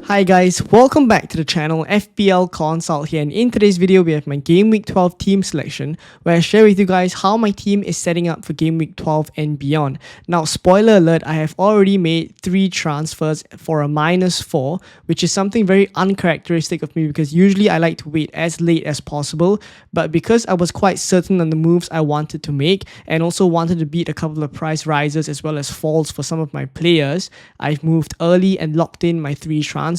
Hi guys, welcome back to the channel. FPL Consult here, and in today's video we have my Game Week 12 team selection where I share with you guys how my team is setting up for Game Week 12 and beyond. Now, spoiler alert, I have already made 3 transfers for a -4, which is something very uncharacteristic of me because usually I like to wait as late as possible, but because I was quite certain on the moves I wanted to make and also wanted to beat a couple of price rises as well as falls for some of my players, I've moved early and locked in my 3 transfers.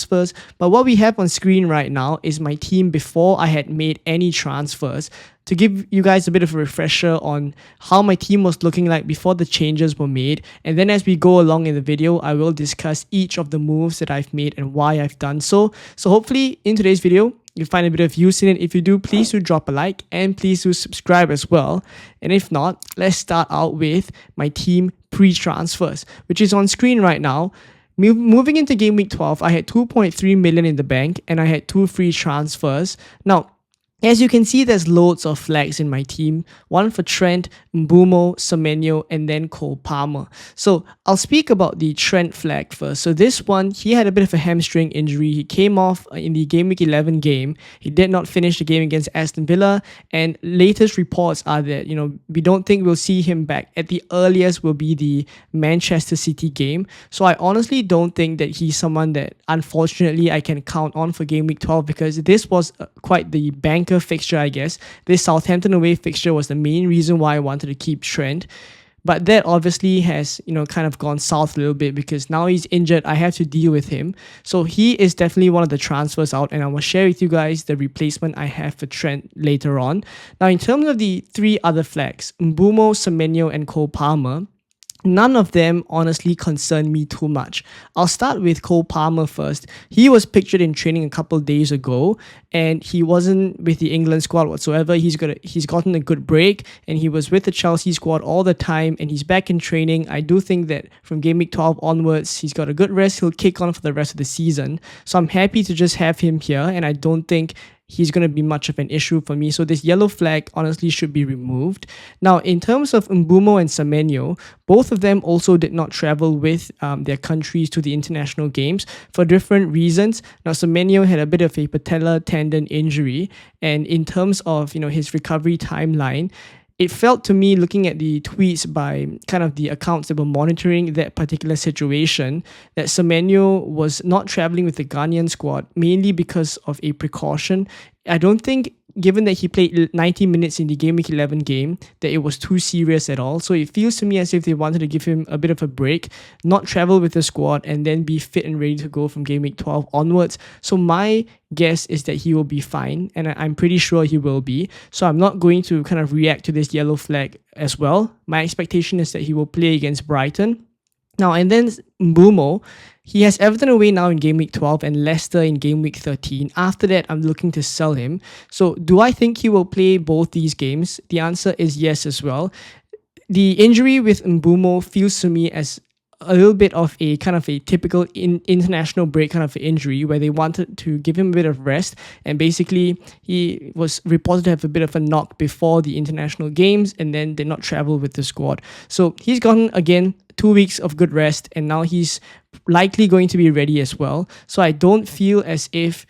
But what we have on screen right now is my team before I had made any transfers, to give you guys a bit of a refresher on how my team was looking like before the changes were made. And then as we go along in the video, I will discuss each of the moves that I've made and why I've done so. So hopefully in today's video, you find a bit of use in it. If you do, please do drop a like and please do subscribe as well. And if not, let's start out with my team pre-transfers, which is on screen right now. Moving into Game Week 12, I had 2.3 million in the bank and I had 2 free transfers. Now, as you can see, there's loads of flags in my team. One for Trent, Mbeumo, Semenyo, and then Cole Palmer. So I'll speak about the Trent flag first. So this one, he had a bit of a hamstring injury. He came off in the Game Week 11 game. He did not finish the game against Aston Villa. And latest reports are that, we don't think we'll see him back. At the earliest will be the Manchester City game. So I honestly don't think that he's someone that, unfortunately, I can count on for Game Week 12 because this was quite the banker fixture, I guess. This Southampton away fixture was the main reason why I wanted to keep Trent. But that obviously has, kind of gone south a little bit because now he's injured. I have to deal with him. So he is definitely one of the transfers out, and I will share with you guys the replacement I have for Trent later on. Now, in terms of the 3 other flags, Mbeumo, Semenyo, and Cole Palmer, none of them honestly concern me too much. I'll start with Cole Palmer first. He was pictured in training a couple days ago and he wasn't with the England squad whatsoever. He's gotten a good break and he was with the Chelsea squad all the time and he's back in training. I do think that from Game Week 12 onwards, he's got a good rest. He'll kick on for the rest of the season. So I'm happy to just have him here, and I don't think he's going to be much of an issue for me. So this yellow flag honestly should be removed. Now, in terms of Mbeumo and Semenyo, both of them also did not travel with their countries to the international games for different reasons. Now, Semenyo had a bit of a patellar tendon injury, and in terms of his recovery timeline, it felt to me, looking at the tweets by kind of the accounts that were monitoring that particular situation, that Semenyo was not traveling with the Ghanaian squad mainly because of a precaution. I don't think, given that he played 90 minutes in the Game Week 11 game, that it was too serious at all. So it feels to me as if they wanted to give him a bit of a break, not travel with the squad, and then be fit and ready to go from Game Week 12 onwards. So my guess is that he will be fine, and I'm pretty sure he will be. So I'm not going to kind of react to this yellow flag as well. My expectation is that he will play against Brighton. Now, and then Mbeumo, he has Everton away now in Game Week 12 and Leicester in Game Week 13. After that, I'm looking to sell him. So do I think he will play both these games? The answer is yes as well. The injury with Mbeumo feels to me as a little bit of a kind of a typical international break kind of injury where they wanted to give him a bit of rest, and basically he was reported to have a bit of a knock before the international games and then did not travel with the squad. So he's gotten, again, 2 weeks of good rest, and now he's likely going to be ready as well. So I don't feel as if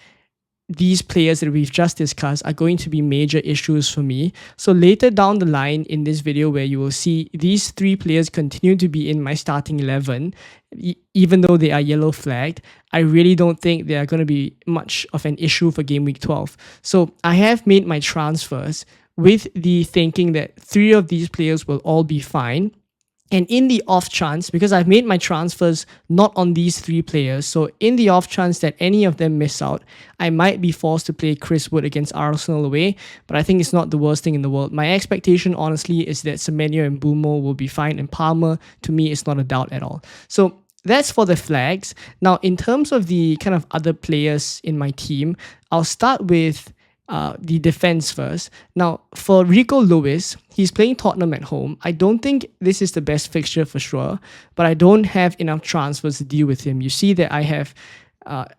these players that we've just discussed are going to be major issues for me. So later down the line in this video, where you will see these 3 players continue to be in my starting 11, even though they are yellow flagged, I really don't think they are going to be much of an issue for Game Week 12. So I have made my transfers with the thinking that 3 of these players will all be fine. And in the off chance, because I've made my transfers not on these 3 players, so in the off chance that any of them miss out, I might be forced to play Chris Wood against Arsenal away, but I think it's not the worst thing in the world. My expectation, honestly, is that Semenyo and Mbeumo will be fine, and Palmer, to me, is not a doubt at all. So that's for the flags. Now, in terms of the kind of other players in my team, I'll start with the defense first. Now, for Rico Lewis, he's playing Tottenham at home. I don't think this is the best fixture for sure, but I don't have enough transfers to deal with him. You see that I have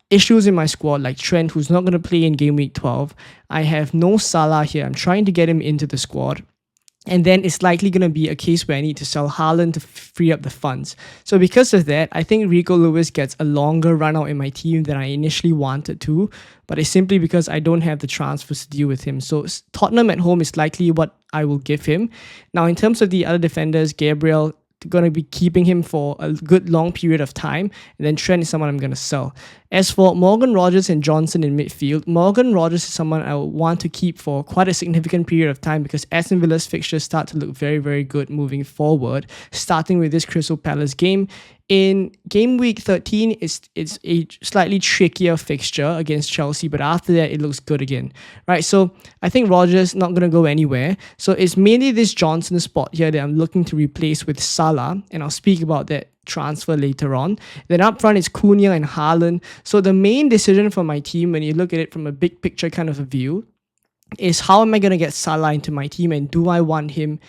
issues in my squad, like Trent, who's not going to play in Game Week 12. I have no Salah here. I'm trying to get him into the squad. And then it's likely going to be a case where I need to sell Haaland to free up the funds. So because of that, I think Rico Lewis gets a longer run out in my team than I initially wanted to. But it's simply because I don't have the transfers to deal with him. So Tottenham at home is likely what I will give him. Now, in terms of the other defenders, Gabriel, going to be keeping him for a good long period of time, and then Trent is someone I'm going to sell. As for Morgan Rogers and Johnson in midfield, Morgan Rogers is someone I want to keep for quite a significant period of time because Aston Villa's fixtures start to look very, very good moving forward, starting with this Crystal Palace game. In game week 13, it's a slightly trickier fixture against Chelsea, but after that, it looks good again, right? So I think Rogers not going to go anywhere. So it's mainly this Johnson spot here that I'm looking to replace with Salah, and I'll speak about that transfer later on. Then up front, it's Cunha and Haaland. So the main decision for my team, when you look at it from a big picture kind of a view, is how am I going to get Salah into my team, and do I want him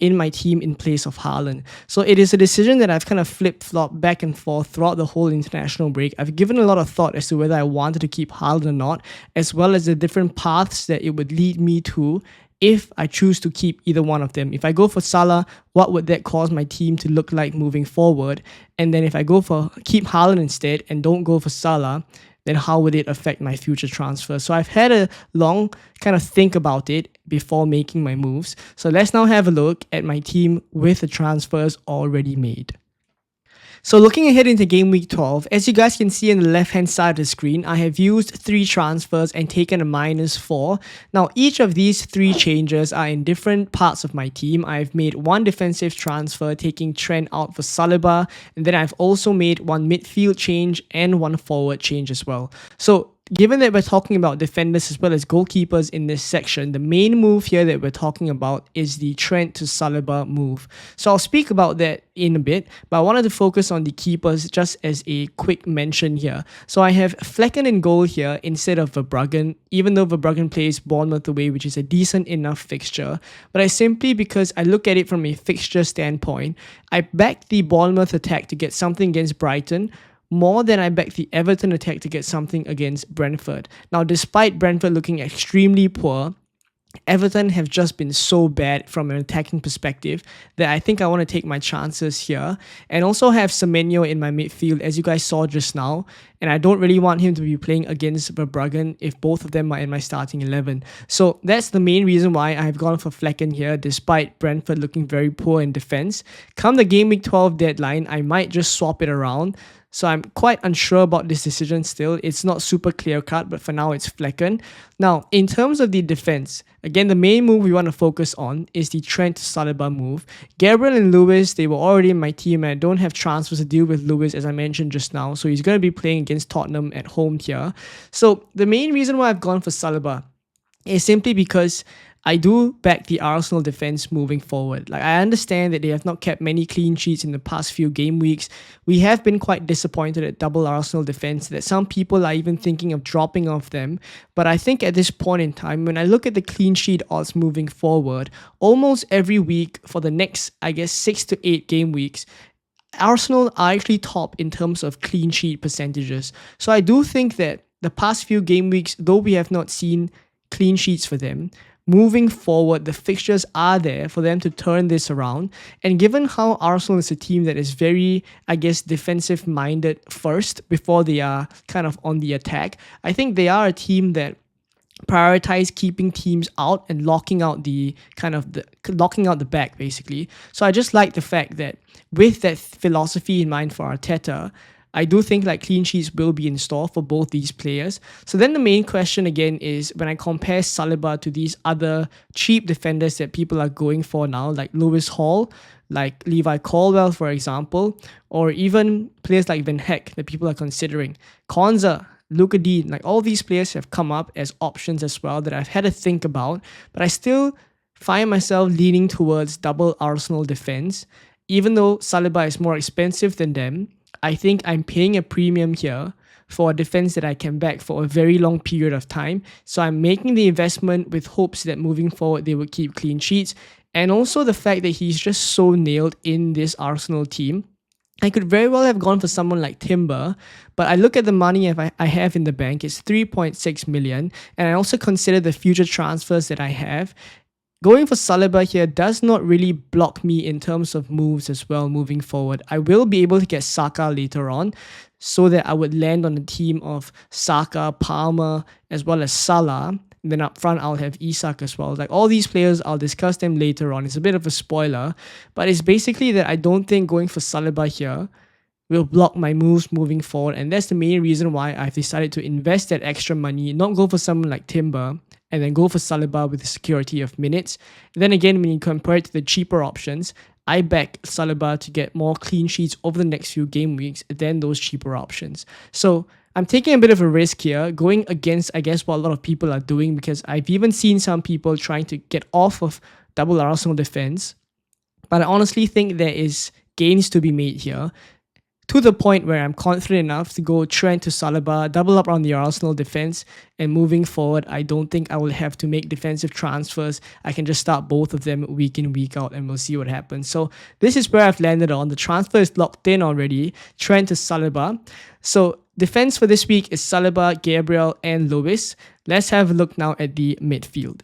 in my team in place of Haaland? So it is a decision that I've kind of flip-flopped back and forth throughout the whole international break. I've given a lot of thought as to whether I wanted to keep Haaland or not, as well as the different paths that it would lead me to if I choose to keep either one of them. If I go for Salah, what would that cause my team to look like moving forward? And then if I go for keep Haaland instead and don't go for Salah, then how would it affect my future transfer? So I've had a long kind of think about it before making my moves. So let's now have a look at my team with the transfers already made. So looking ahead into game week 12, as you guys can see on the left hand side of the screen, I have used 3 transfers and taken a -4. Now each of these 3 changes are in different parts of my team. I've made 1 defensive transfer, taking Trent out for Saliba, and then I've also made 1 midfield change and 1 forward change as well. So given that we're talking about defenders as well as goalkeepers in this section, the main move here that we're talking about is the Trent to Saliba move. So I'll speak about that in a bit, but I wanted to focus on the keepers just as a quick mention here. So I have Flecken in goal here instead of Verbruggen, even though Verbruggen plays Bournemouth away, which is a decent enough fixture. But I simply, because I look at it from a fixture standpoint, I backed the Bournemouth attack to get something against Brighton more than I backed the Everton attack to get something against Brentford. Now, despite Brentford looking extremely poor, Everton have just been so bad from an attacking perspective that I think I want to take my chances here, and also have Semenyo in my midfield, as you guys saw just now, and I don't really want him to be playing against Verbruggen if both of them are in my starting 11. So that's the main reason why I've gone for Flecken here, despite Brentford looking very poor in defense. Come the game week 12 deadline, I might just swap it around. So I'm quite unsure about this decision still. It's not super clear-cut, but for now it's Flecken. Now, in terms of the defense, again, the main move we want to focus on is the Trent to Saliba move. Gabriel and Lewis, they were already in my team, and I don't have transfers to deal with Lewis, as I mentioned just now. So he's going to be playing against Tottenham at home here. So the main reason why I've gone for Saliba is simply because I do back the Arsenal defense moving forward. Like, I understand that they have not kept many clean sheets in the past few game weeks. We have been quite disappointed at double Arsenal defense, that some people are even thinking of dropping off them. But I think at this point in time, when I look at the clean sheet odds moving forward, almost every week for the next, I guess, 6 to 8 game weeks, Arsenal are actually top in terms of clean sheet percentages. So I do think that the past few game weeks, though we have not seen clean sheets for them, moving forward, the fixtures are there for them to turn this around. And given how Arsenal is a team that is very, I guess, defensive-minded first before they are kind of on the attack, I think they are a team that prioritize keeping teams out and locking out the back, basically. So I just like the fact that with that philosophy in mind for Arteta, I do think like clean sheets will be in store for both these players. So then the main question again is, when I compare Saliba to these other cheap defenders that people are going for now, like Lewis Hall, like Levi Colwell, for example, or even players like Van Heck that people are considering, Konza, Luka Dean, like all these players have come up as options as well that I've had to think about, but I still find myself leaning towards double Arsenal defense. Even though Saliba is more expensive than them, I think I'm paying a premium here for a defense that I can back for a very long period of time. So I'm making the investment with hopes that moving forward they will keep clean sheets. And also the fact that he's just so nailed in this Arsenal team. I could very well have gone for someone like Timber, but I look at the money I have in the bank, it's 3.6 million. And I also consider the future transfers that I have. Going for Saliba here does not really block me in terms of moves as well moving forward. I will be able to get Saka later on, so that I would land on a team of Saka, Palmer, as well as Salah. And then up front, I'll have Isak as well. Like all these players, I'll discuss them later on. It's a bit of a spoiler, but it's basically that I don't think going for Saliba here will block my moves moving forward. And that's the main reason why I've decided to invest that extra money, not go for someone like Timber, and then go for Saliba with the security of minutes. And then again, when you compare it to the cheaper options, I back Saliba to get more clean sheets over the next few game weeks than those cheaper options. So I'm taking a bit of a risk here, going against, I guess, what a lot of people are doing, because I've even seen some people trying to get off of double Arsenal defense. But I honestly think there is gains to be made here, to the point where I'm confident enough to go Trent to Saliba, double up on the Arsenal defense, and moving forward, I don't think I will have to make defensive transfers. I can just start both of them week in, week out, and we'll see what happens. So this is where I've landed on. The transfer is locked in already, Trent to Saliba. So defense for this week is Saliba, Gabriel, and Lewis. Let's have a look now at the midfield.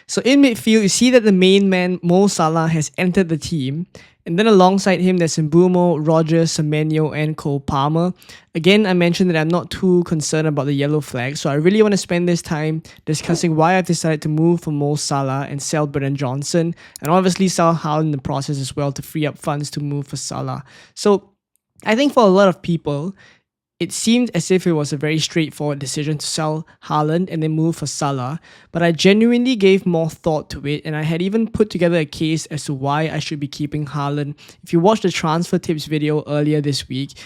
So in midfield, you see that the main man, Mo Salah, has entered the team. And then alongside him, there's Mbeumo, Rogers, Semenyo, and Cole Palmer. Again, I mentioned that I'm not too concerned about the yellow flag, so I really want to spend this time discussing why I've decided to move for Mo Salah and sell Brennan Johnson, and obviously sell Haaland in the process as well to free up funds to move for Salah. So I think for a lot of people, it seemed as if it was a very straightforward decision to sell Haaland and then move for Salah, but I genuinely gave more thought to it, and I had even put together a case as to why I should be keeping Haaland. If you watched the transfer tips video earlier this week,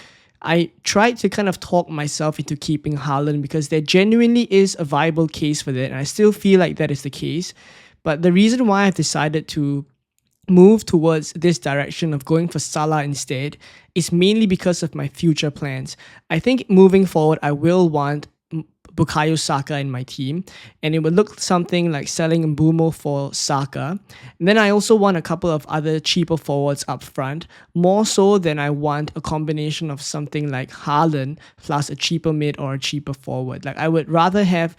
I tried to kind of talk myself into keeping Haaland because there genuinely is a viable case for that, and I still feel like that is the case. But the reason why I've decided to move towards this direction of going for Salah instead is mainly because of my future plans. I think moving forward, I will want Bukayo Saka in my team, and it would look something like selling Mbeumo for Saka. And then I also want a couple of other cheaper forwards up front, more so than I want a combination of something like Haaland plus a cheaper mid or a cheaper forward. Like I would rather have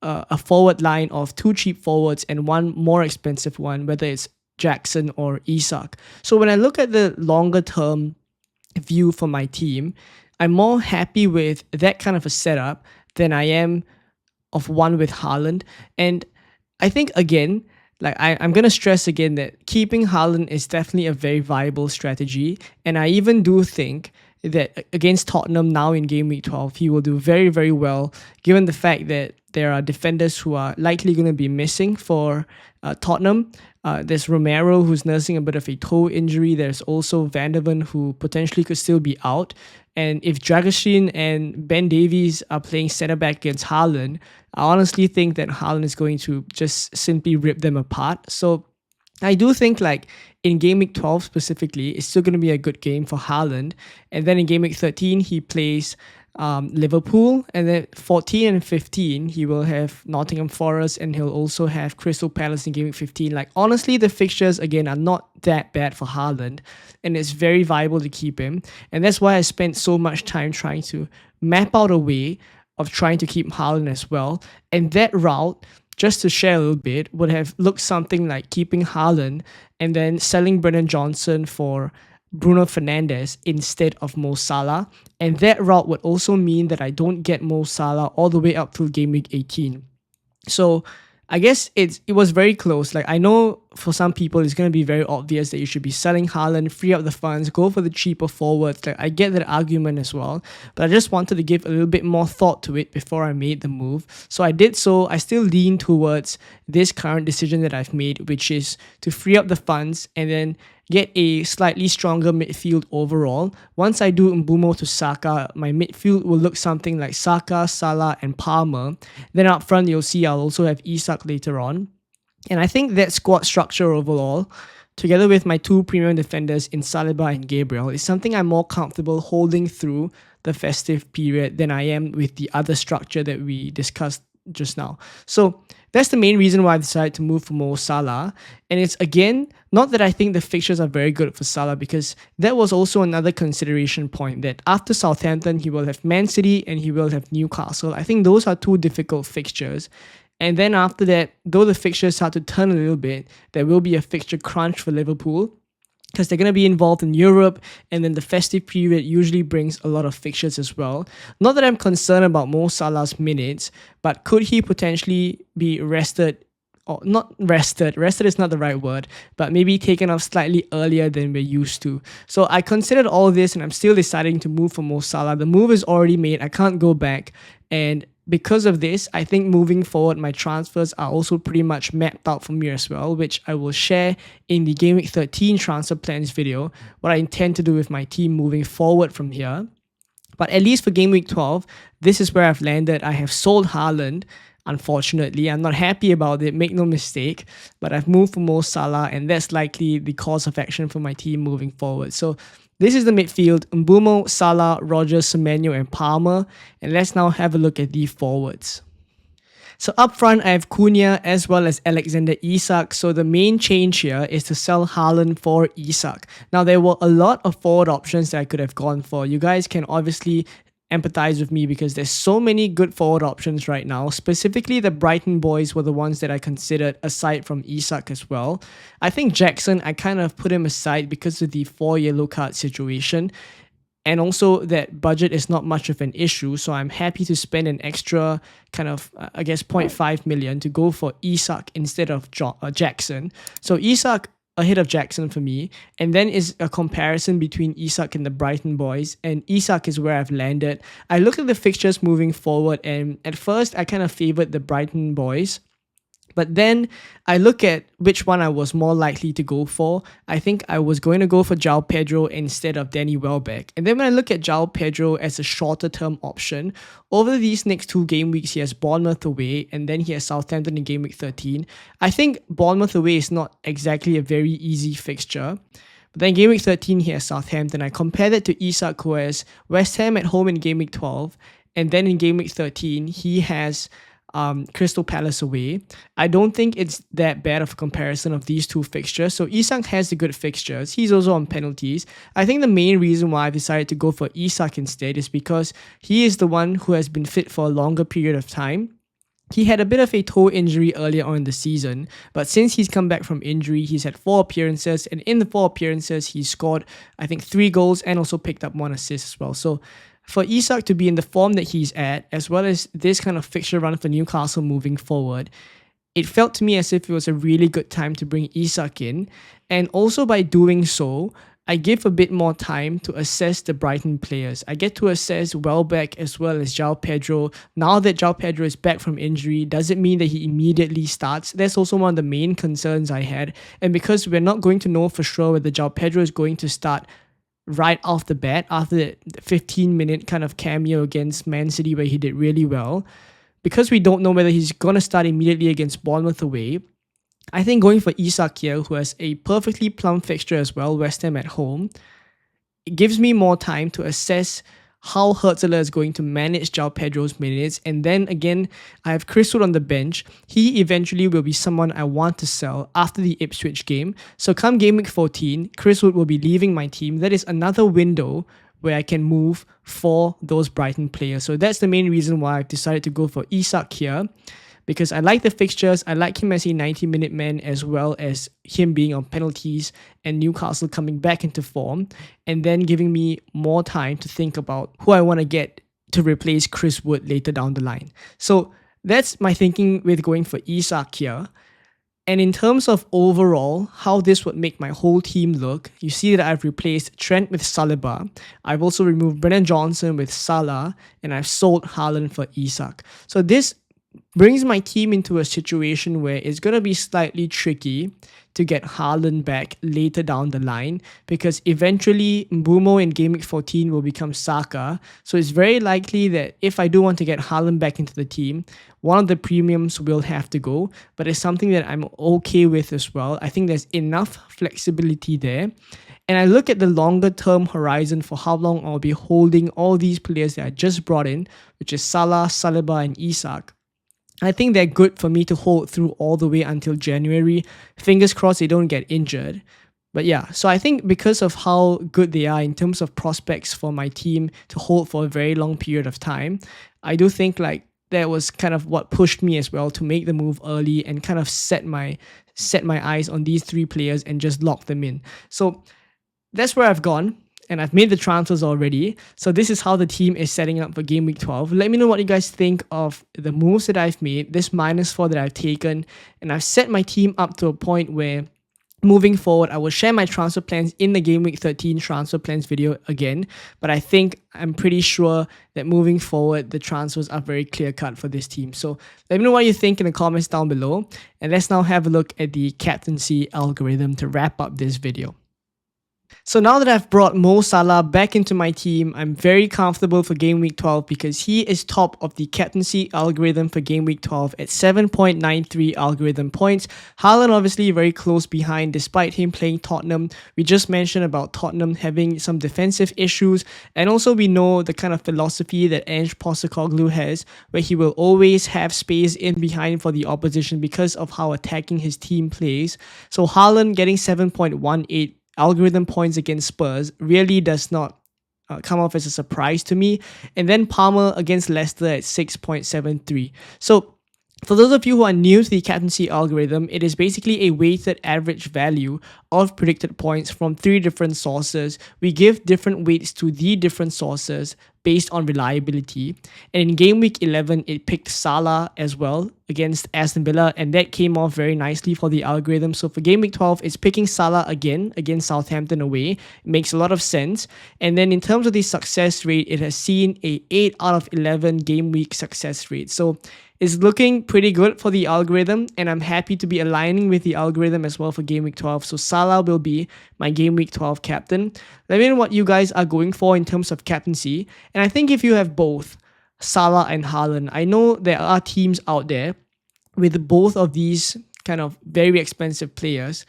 a forward line of two cheap forwards and one more expensive one, whether it's Jackson or Isak. So when I look at the longer term view for my team, I'm more happy with that kind of a setup than I am of one with Haaland. And I think again, like I'm going to stress again that keeping Haaland is definitely a very viable strategy. And I even do think that against Tottenham now in game week 12, he will do very, very well, given the fact that there are defenders who are likely going to be missing for Tottenham. There's Romero, who's nursing a bit of a toe injury. There's also Van der Ven, who potentially could still be out. And if Dragusin and Ben Davies are playing centre-back against Haaland, I honestly think that Haaland is going to just simply rip them apart. So I do think like in game week 12 specifically, it's still going to be a good game for Haaland. And then in game week 13, he plays Liverpool, and then 14 and 15 he will have Nottingham Forest, and he'll also have Crystal Palace in game week 15. Like honestly, the fixtures again are not that bad for Haaland, and it's very viable to keep him, and that's why I spent so much time trying to map out a way of trying to keep Haaland as well. And that route, just to share a little bit, would have looked something like keeping Haaland and then selling Brennan Johnson for Bruno Fernandes instead of Mo Salah. And that route would also mean that I don't get Mo Salah all the way up through game week 18. So I guess it was very close. Like I know for some people it's going to be very obvious that you should be selling Haaland, free up the funds, go for the cheaper forwards. Like I get that argument as well, but I just wanted to give a little bit more thought to it before I made the move. So I did so. I still lean towards this current decision that I've made, which is to free up the funds and then get a slightly stronger midfield overall. Once I do Mbeumo to Saka, my midfield will look something like Saka, Salah, and Palmer. Then up front, you'll see I'll also have Isak later on. And I think that squad structure overall, together with my two premium defenders in Saliba and Gabriel, is something I'm more comfortable holding through the festive period than I am with the other structure that we discussed just now. So that's the main reason why I decided to move for Mo Salah. And it's again, not that I think the fixtures are very good for Salah, because that was also another consideration point, that after Southampton, he will have Man City and he will have Newcastle. I think those are two difficult fixtures. And then after that, though the fixtures start to turn a little bit, there will be a fixture crunch for Liverpool because they're going to be involved in Europe, and then the festive period usually brings a lot of fixtures as well. Not that I'm concerned about Mo Salah's minutes, but could he potentially be rested, or not rested is not the right word, but maybe taken off slightly earlier than we're used to. So I considered all this and I'm still deciding to move for Mo Salah. The move is already made, I can't go back, and because of this, I think moving forward, my transfers are also pretty much mapped out for me as well, which I will share in the Game Week 13 transfer plans video, what I intend to do with my team moving forward from here. But at least for Game Week 12, this is where I've landed. I have sold Haaland. Unfortunately, I'm not happy about it, make no mistake, but I've moved for Mo Salah, and that's likely the course of action for my team moving forward. So this is the midfield: Mbeumo, Salah, Rogers, Semenyo, and Palmer. And let's now have a look at the forwards. So up front, I have Cunha as well as Alexander Isak. So the main change here is to sell Haaland for Isak. Now, there were a lot of forward options that I could have gone for. You guys can obviously empathize with me because there's so many good forward options right now. Specifically, the Brighton boys were the ones that I considered aside from Isak as well. I think Jackson, I kind of put him aside because of the 4 yellow card situation. And also that budget is not much of an issue. So I'm happy to spend an extra kind of, I guess, 0.5 million to go for Isak instead of Jackson. So Isak ahead of Jackson for me, and then is a comparison between Isak and the Brighton boys, and Isak is where I've landed. I look at the fixtures moving forward, and at first I kind of favored the Brighton boys, but then I look at which one I was more likely to go for. I think I was going to go for João Pedro instead of Danny Welbeck. And then when I look at João Pedro as a shorter term option, over these next 2 game weeks, he has Bournemouth away and then he has Southampton in game week 13. I think Bournemouth away is not exactly a very easy fixture. But then game week 13, he has Southampton. I compare that to Isak, who has West Ham at home in game week 12. And then in game week 13, he has Crystal Palace away. I don't think it's that bad of a comparison of these 2 fixtures. So Isak has the good fixtures. He's also on penalties. I think the main reason why I've decided to go for Isak instead is because he is the one who has been fit for a longer period of time. He had a bit of a toe injury earlier on in the season, but since he's come back from injury, he's had 4 appearances, and in the 4 appearances, he scored, I think, 3 goals and also picked up 1 assist as well. So for Isak to be in the form that he's at, as well as this kind of fixture run for Newcastle moving forward, it felt to me as if it was a really good time to bring Isak in. And also by doing so, I give a bit more time to assess the Brighton players. I get to assess Welbeck as well as João Pedro. Now that João Pedro is back from injury, does it mean that he immediately starts? That's also one of the main concerns I had. And because we're not going to know for sure whether João Pedro is going to start right off the bat after the 15-minute kind of cameo against Man City where he did really well, because we don't know whether he's going to start immediately against Bournemouth away, I think going for Isak here, who has a perfectly plumb fixture as well, West Ham at home, it gives me more time to assess how Hurtzler is going to manage João Pedro's minutes. And then again, I have Chris Wood on the bench. He eventually will be someone I want to sell after the Ipswich game. So come game week 14, Chris Wood will be leaving my team. That is another window where I can move for those Brighton players. So that's the main reason why I've decided to go for Isak here, because I like the fixtures. I like him as a 90-minute man, as well as him being on penalties and Newcastle coming back into form, and then giving me more time to think about who I want to get to replace Chris Wood later down the line. So that's my thinking with going for Isak here. And in terms of overall, how this would make my whole team look, you see that I've replaced Trent with Saliba. I've also removed Brennan Johnson with Salah, and I've sold Haaland for Isak. So this brings my team into a situation where it's going to be slightly tricky to get Haaland back later down the line, because eventually Mbeumo in Game Week 14 will become Saka. So it's very likely that if I do want to get Haaland back into the team, one of the premiums will have to go, but it's something that I'm okay with as well. I think there's enough flexibility there. And I look at the longer term horizon for how long I'll be holding all these players that I just brought in, which is Salah, Saliba, and Isak. I think they're good for me to hold through all the way until January. Fingers crossed they don't get injured. But yeah, so I think because of how good they are in terms of prospects for my team to hold for a very long period of time, I do think like that was kind of what pushed me as well to make the move early and kind of set my eyes on these 3 players and just lock them in. So that's where I've gone, and I've made the transfers already. So this is how the team is setting up for game week 12. Let me know what you guys think of the moves that I've made, this -4 that I've taken, and I've set my team up to a point where moving forward, I will share my transfer plans in the Game Week 13 transfer plans video again, but I'm pretty sure that moving forward, the transfers are very clear-cut for this team. So let me know what you think in the comments down below, and let's now have a look at the captaincy algorithm to wrap up this video. So now that I've brought Mo Salah back into my team, I'm very comfortable for game week 12 because he is top of the captaincy algorithm for game week 12 at 7.93 algorithm points. Haaland obviously very close behind despite him playing Tottenham. We just mentioned about Tottenham having some defensive issues, and also we know the kind of philosophy that Ange Postecoglou has, where he will always have space in behind for the opposition because of how attacking his team plays. So Haaland getting 7.18 algorithm points against Spurs really does not come off as a surprise to me. And then Palmer against Leicester at 6.73. So for those of you who are new to the captaincy algorithm, it is basically a weighted average value of predicted points from 3 different sources. We give different weights to the different sources based on reliability. And in game week 11, it picked Salah as well against Aston Villa, and that came off very nicely for the algorithm. So for game week 12, it's picking Salah again against Southampton away. It makes a lot of sense. And then in terms of the success rate, it has seen a 8 out of 11 game week success rate. So it's looking pretty good for the algorithm, and I'm happy to be aligning with the algorithm as well for game week 12. So Salah will be my game week 12 captain. Let me know what you guys are going for in terms of captaincy. And I think if you have both Salah and Haaland, I know there are teams out there with both of these kind of very expensive players.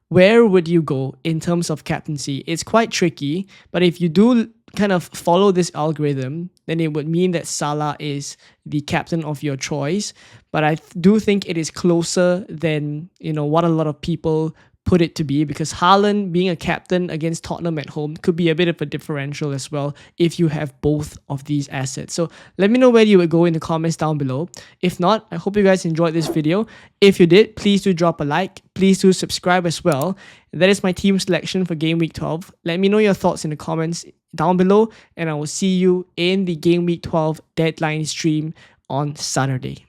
Where would you go in terms of captaincy? It's quite tricky, but if you do kind of follow this algorithm, then it would mean that Salah is the captain of your choice. But I do think it is closer than, what a lot of people put it to be, because Haaland being a captain against Tottenham at home could be a bit of a differential as well if you have both of these assets. So let me know where you would go in the comments down below. If not, I hope you guys enjoyed this video. If you did, please do drop a like. Please do subscribe as well. That is my team selection for game week 12. Let me know your thoughts in the comments down below, and I will see you in the game week 12 deadline stream on Saturday.